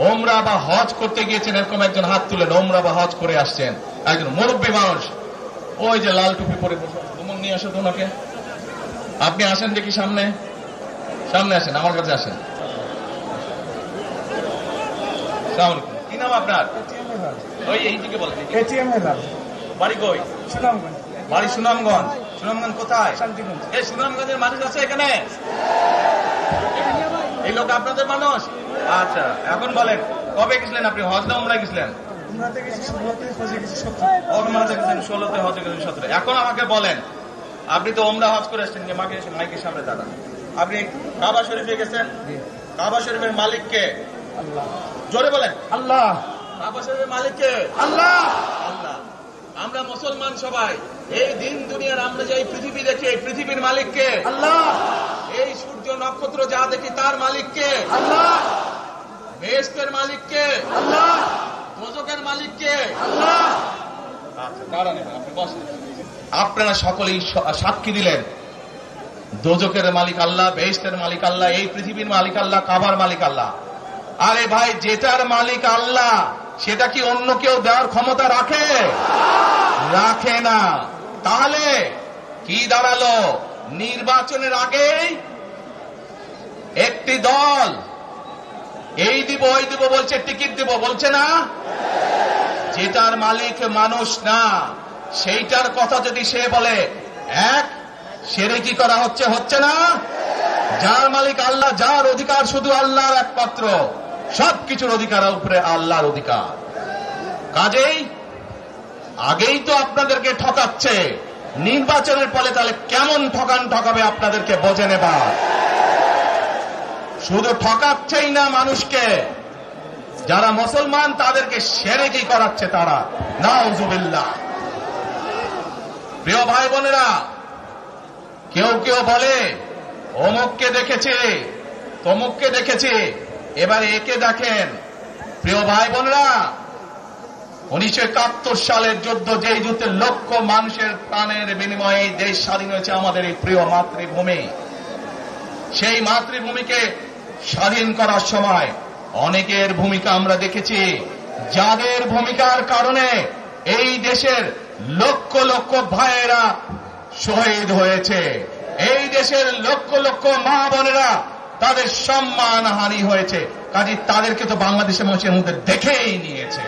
ওমরা বা হজ করতে গিয়েছেন এরকম একজন হাত তুলেন। ওমরা বা হজ করে আসছেন একজন মুরব্বী মানুষ, ওই যে লাল টুপি পরে বসে, তোমার নিয়ে আসো তো ওনাকে। আপনি আসেন দেখি, সামনে সামনে আসেন, আমার কাছে আসেন। কি নাম আপনার? ওই এইদিকে বলেন। বাড়ি কই? সুনামগঞ্জ। বাড়ি সুনামগঞ্জ। সুনামগঞ্জ কোথায়? শান্তিগঞ্জ। এই সুনামগঞ্জের মানুষ আছে এখানে? এই লোক আপনাদের মানুষ? আচ্ছা, এখন বলেন কবে গেছিলেন আপনি? হজ না উমরায় গেছিলেন? উমরাতে গেছি 16তে, হজে গেছি 17। উমরাতে গেছেন 16তে, হজে গেছেন 17। এখন আমাকে বলেন, আপনি তো উমরা হজ করে আসছেন, মাকে এসে মাইকের সামনে দাঁড়ান। আপনি কাবা শরীফে গেছেন, কাবা শরীফের মালিক কে? আল্লাহ। জোরে বলেন। আল্লাহ। কাবা শরীফের মালিক কে? আল্লাহ। আল্লাহ। আমরা মুসলমান সবাই এই দিন দুনিয়ার, আমরা যে এই পৃথিবী দেখি, এই পৃথিবীর মালিক কে? আল্লাহ। এই সূর্য নক্ষত্র যা দেখি তার মালিক কে? আল্লাহ। বেহেশতের মালিক কে? আল্লাহ। দোজখের মালিক কে? আল্লাহ। আচ্ছা, দাঁড়ান, আপনি বসেন। আপনারা সকলেই সাক্ষী দিলেন দোজখের মালিক আল্লাহ, বেহেশতের মালিক আল্লাহ, এই পৃথিবীর মালিক আল্লাহ, কাবার মালিক আল্লাহ। আরে ভাই, যেটার মালিক আল্লাহ সেটা কি অন্য কেউ দেওয়ার ক্ষমতা রাখে? রাখে না। তাহলে কি দাঁড়ালো? নির্বাচনের আগেই একটি দল এই দিব ওই দিব বলছে, টিকিট দিব বলছে না? যেটার মালিক মানুষ না, সেইটার কথা যদি সে বলে, এক শিরকি করা হচ্ছে, হচ্ছে না? যার মালিক আল্লাহ, যার অধিকার শুধু আল্লাহর একমাত্র, সবকিছুর অধিকার উপরে আল্লাহর অধিকার। কাজেই আগেই তো আপনাদেরকে ঠকাচ্ছে, নির্বাচনের ফলে তাহলে কেমন ঠকাবে আপনাদেরকে বোঝেন এবার। শুধু ঠকাচ্ছেই না মানুষকে, যারা মুসলমান তাদেরকে শিরকি করাচ্ছে তারা। নাউজুবিল্লাহ। প্রিয় ভাই বোনেরা, কেউ কেউ বলে অমুককে দেখেছে, তমুককে দেখেছে, এবার একে দেখেন। প্রিয় ভাই বোনেরা, 1971 সালের যুদ্ধ, যেই যুদ্ধে লক্ষ মানুষের প্রাণের বিনিময়ে দেশ স্বাধীন হয়েছে, আমাদের এই প্রিয় মাতৃভূমি, সেই মাতৃভূমিকে স্বাধীন করার সময় অনেকের ভূমিকা আমরা দেখেছি, যাদের ভূমিকার কারণে এই দেশের লক্ষ লক্ষ ভাইয়েরা শহীদ হয়েছে, এই দেশের লক্ষ লক্ষ মা বোনেরা তাদের সম্মান হানি হয়েছে। কাজে তাদেরকে তো বাংলাদেশের মানুষের মধ্যে দেখেই নিয়েছে।